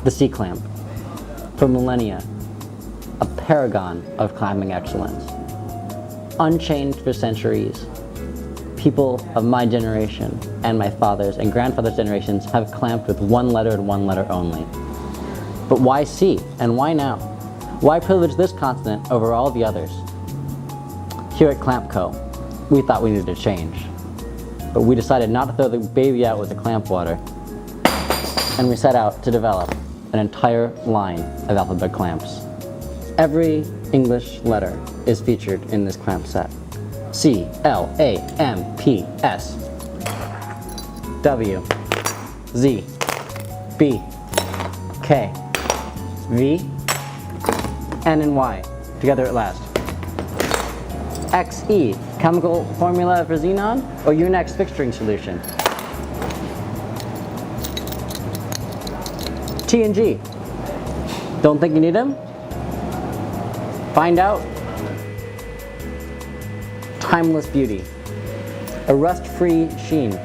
the C-clamp. For millennia, a paragon of clamping excellence. Unchanged for centuries, people of my generation and my father's and grandfather's generations have clamped with one letter and one letter only. But why C and why now? Why privilege this consonant over all the others? Here at Clamp Co., we thought we needed a change. But we decided not to throw the baby out with the clamp water, and we set out to develop an entire line of alphabet clamps. Every English letter is featured in this clamp set. C, L, A, M, P, S, W, Z, B, K, V, N, and Y, together at last. XE, chemical formula for xenon, or your next fixturing solution. T and G, don't think you need them? Find out. Timeless beauty, a rust-free sheen,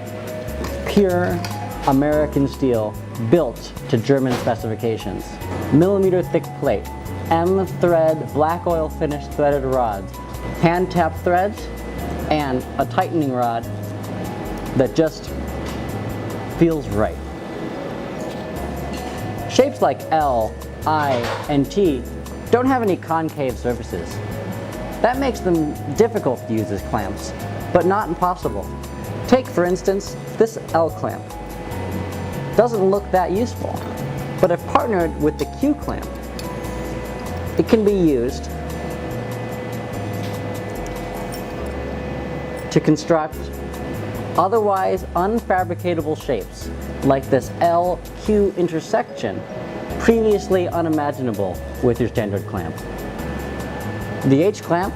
pure American steel built to German specifications, millimeter thick plate, M thread black oil finished threaded rods, hand tap threads, and a tightening rod that just feels right. Shapes like L, I, and T don't have any concave surfaces. That makes them difficult to use as clamps, but not impossible. Take, for instance, this L clamp. Doesn't look that useful, but if partnered with the Q clamp, it can be used to construct otherwise unfabricatable shapes, like this L-Q intersection, previously unimaginable with your standard clamp. The H-clamp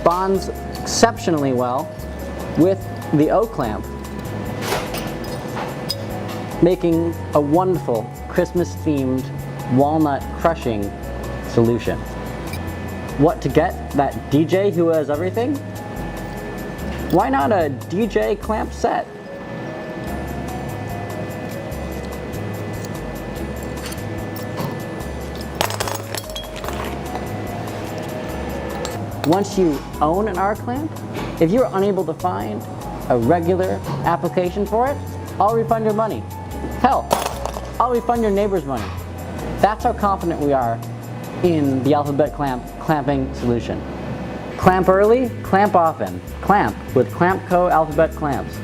bonds exceptionally well with the O-clamp, making a wonderful Christmas-themed walnut crushing solution. What to get that DJ who has everything? Why not a DJ clamp set? Once you own an R-clamp, if you're unable to find a regular application for it, I'll refund your money. Hell, I'll refund your neighbor's money. That's how confident we are in the alphabet clamp clamping solution. Clamp early, clamp often. Clamp with Clamp Co. alphabet clamps.